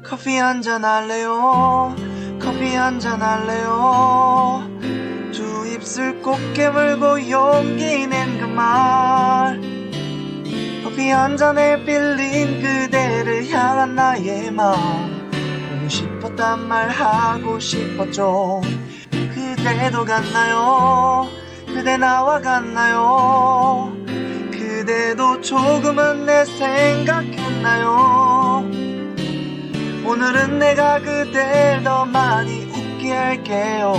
커피 한잔 할래요? 커피 한잔 할래요? 두 입술 꼭 깨물고 용기 낸 그 말, 커피 한 잔에 빌린 그대를 향한 나의 마음, 보고 싶었단 말 하고 싶었죠. 그대도 같나요? 그대 나와 같나요? 그대도 조금은 내 생각했나요? 오늘은 내가 그댈 더 많이 웃게 할게요.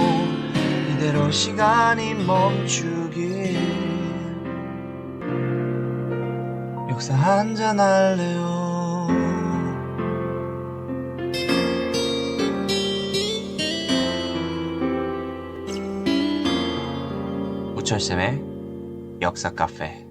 이대로 시간이 멈추길. 역사 한잔 할래요? 우철쌤의 역사 카페.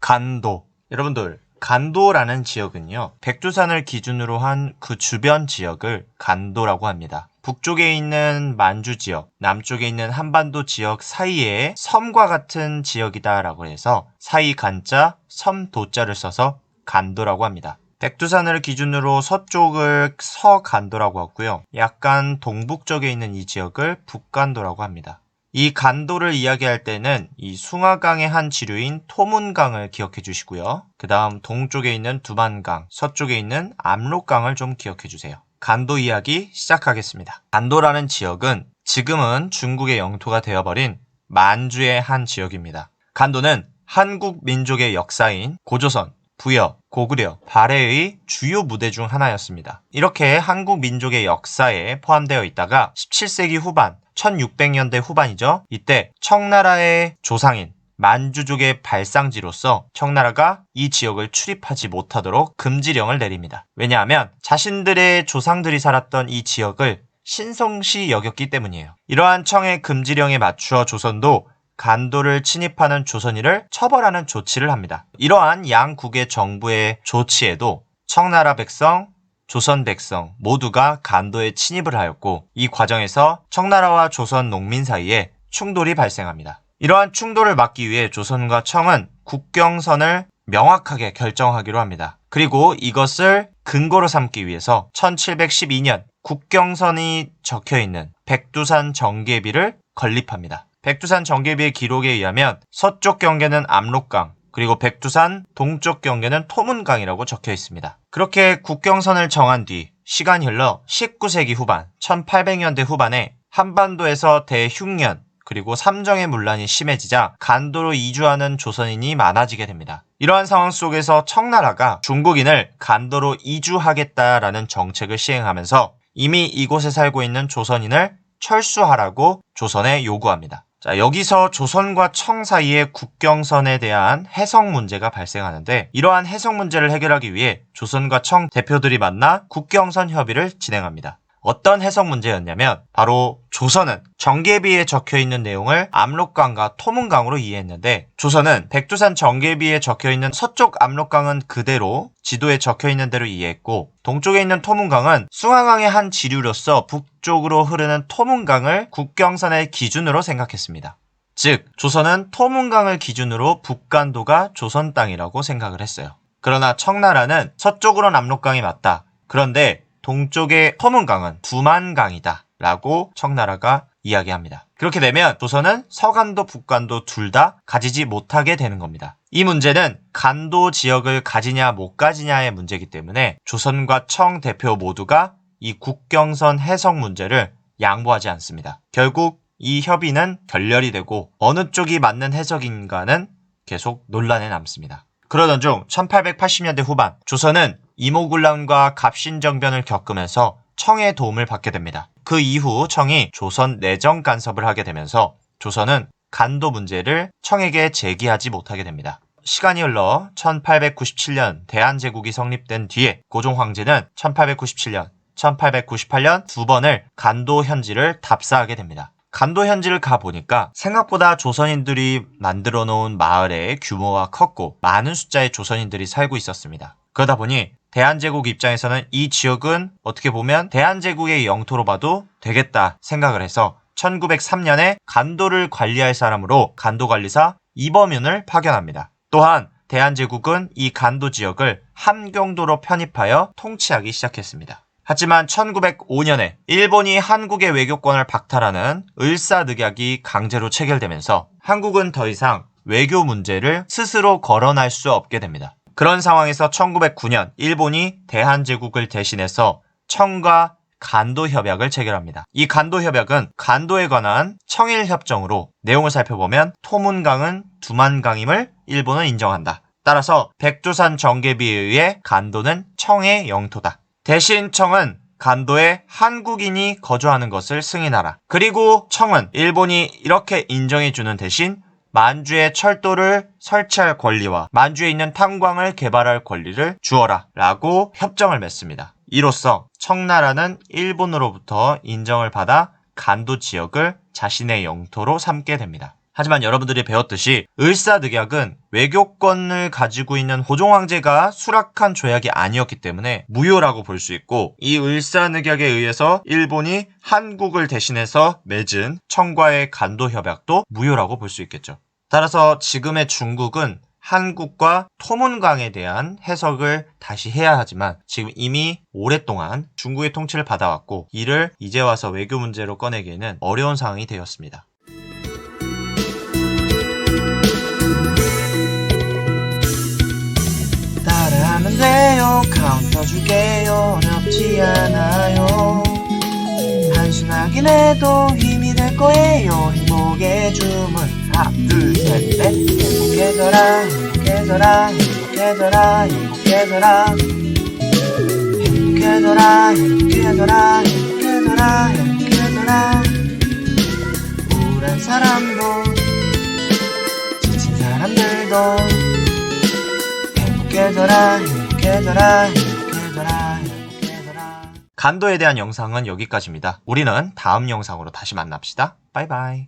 간도. 여러분들, 간도라는 지역은요, 백두산을 기준으로 한 그 주변 지역을 간도라고 합니다. 북쪽에 있는 만주 지역, 남쪽에 있는 한반도 지역 사이에 섬과 같은 지역이다라고 해서 사이 간자, 섬 도자를 써서 간도라고 합니다. 백두산을 기준으로 서쪽을 서간도라고 하고요. 약간 동북쪽에 있는 이 지역을 북간도라고 합니다. 이 간도를 이야기할 때는 이 숭화강의 한 지류인 토문강을 기억해 주시고요. 그 다음 동쪽에 있는 두만강, 서쪽에 있는 압록강을 좀 기억해 주세요. 간도 이야기 시작하겠습니다. 간도라는 지역은 지금은 중국의 영토가 되어버린 만주의 한 지역입니다. 간도는 한국 민족의 역사인 고조선, 부여, 고구려, 발해의 주요 무대 중 하나였습니다. 이렇게 한국 민족의 역사에 포함되어 있다가 17세기 후반, 1600년대 후반이죠. 이때 청나라의 조상인 만주족의 발상지로서 청나라가 이 지역을 출입하지 못하도록 금지령을 내립니다. 왜냐하면 자신들의 조상들이 살았던 이 지역을 신성시 여겼기 때문이에요. 이러한 청의 금지령에 맞추어 조선도 간도를 침입하는 조선인을 처벌하는 조치를 합니다. 이러한 양국의 정부의 조치에도 청나라 백성, 조선 백성 모두가 간도에 침입을 하였고, 이 과정에서 청나라와 조선 농민 사이에 충돌이 발생합니다. 이러한 충돌을 막기 위해 조선과 청은 국경선을 명확하게 결정하기로 합니다. 그리고 이것을 근거로 삼기 위해서 1712년 국경선이 적혀있는 백두산 정계비를 건립합니다. 백두산 정계비의 기록에 의하면 서쪽 경계는 압록강, 그리고 백두산 동쪽 경계는 토문강이라고 적혀 있습니다. 그렇게 국경선을 정한 뒤 시간이 흘러 19세기 후반, 1800년대 후반에 한반도에서 대흉년 그리고 삼정의 문란이 심해지자 간도로 이주하는 조선인이 많아지게 됩니다. 이러한 상황 속에서 청나라가 중국인을 간도로 이주하겠다라는 정책을 시행하면서 이미 이곳에 살고 있는 조선인을 철수하라고 조선에 요구합니다. 자, 여기서 조선과 청 사이의 국경선에 대한 해석 문제가 발생하는데, 이러한 해석 문제를 해결하기 위해 조선과 청 대표들이 만나 국경선 협의를 진행합니다. 어떤 해석 문제였냐면 바로 조선은 정계비에 적혀있는 내용을 압록강과 토문강으로 이해했는데, 조선은 백두산 정계비에 적혀있는 서쪽 압록강은 그대로 지도에 적혀있는 대로 이해했고, 동쪽에 있는 토문강은 숭화강의 한 지류로서 북쪽으로 흐르는 토문강을 국경선의 기준으로 생각했습니다. 즉, 조선은 토문강을 기준으로 북간도가 조선 땅이라고 생각을 했어요. 그러나 청나라는 서쪽으로는 압록강이 맞다, 그런데 동쪽의 토문강은 두만강이다 라고 청나라가 이야기합니다. 그렇게 되면 조선은 서간도, 북간도 둘 다 가지지 못하게 되는 겁니다. 이 문제는 간도 지역을 가지냐 못 가지냐의 문제이기 때문에 조선과 청 대표 모두가 이 국경선 해석 문제를 양보하지 않습니다. 결국 이 협의는 결렬이 되고 어느 쪽이 맞는 해석인가는 계속 논란에 남습니다. 그러던 중 1880년대 후반, 조선은 이모군란과 갑신정변을 겪으면서 청의 도움을 받게 됩니다. 그 이후 청이 조선 내정 간섭을 하게 되면서 조선은 간도 문제를 청에게 제기하지 못하게 됩니다. 시간이 흘러 1897년 대한제국이 성립된 뒤에 고종 황제는 1897년, 1898년 두 번을 간도 현지를 답사하게 됩니다. 간도 현지를 가보니까 생각보다 조선인들이 만들어 놓은 마을의 규모가 컸고 많은 숫자의 조선인들이 살고 있었습니다. 그러다 보니 대한제국 입장에서는 이 지역은 어떻게 보면 대한제국의 영토로 봐도 되겠다 생각을 해서 1903년에 간도를 관리할 사람으로 간도관리사 이범윤을 파견합니다. 또한 대한제국은 이 간도 지역을 함경도로 편입하여 통치하기 시작했습니다. 하지만 1905년에 일본이 한국의 외교권을 박탈하는 을사늑약이 강제로 체결되면서 한국은 더 이상 외교 문제를 스스로 거론할 수 없게 됩니다. 그런 상황에서 1909년 일본이 대한제국을 대신해서 청과 간도협약을 체결합니다. 이 간도협약은 간도에 관한 청일협정으로 내용을 살펴보면 토문강은 두만강임을 일본은 인정한다. 따라서 백두산 정계비에 의해 간도는 청의 영토다. 대신 청은 간도에 한국인이 거주하는 것을 승인하라. 그리고 청은 일본이 이렇게 인정해주는 대신 만주에 철도를 설치할 권리와 만주에 있는 탄광을 개발할 권리를 주어라 라고 협정을 맺습니다. 이로써 청나라는 일본으로부터 인정을 받아 간도 지역을 자신의 영토로 삼게 됩니다. 하지만 여러분들이 배웠듯이 을사늑약은 외교권을 가지고 있는 고종 황제가 수락한 조약이 아니었기 때문에 무효라고 볼 수 있고, 이 을사늑약에 의해서 일본이 한국을 대신해서 맺은 청과의 간도 협약도 무효라고 볼 수 있겠죠. 따라서 지금의 중국은 한국과 토문강에 대한 해석을 다시 해야 하지만 지금 이미 오랫동안 중국의 통치를 받아왔고, 이를 이제 와서 외교 문제로 꺼내기에는 어려운 상황이 되었습니다. 따라하면 돼요. 카운터 줄게요. 어렵지 않아요. 단순하긴 해도 힘이 될 거예요. 행복의 주문. 하나, 둘, 셋, 넷. 행복해져라, 행복해져라, 행복해져라, 행복해져라. 행복해져라, 행복해져라, 행복해져라, 행복해져라. 우울한 사람도 지친 사람들도 행복해져라, 행복해져라, 행복해져라, 행복해져라. 간도에 대한 영상은 여기까지입니다. 우리는 다음 영상으로 다시 만납시다. 바이바이.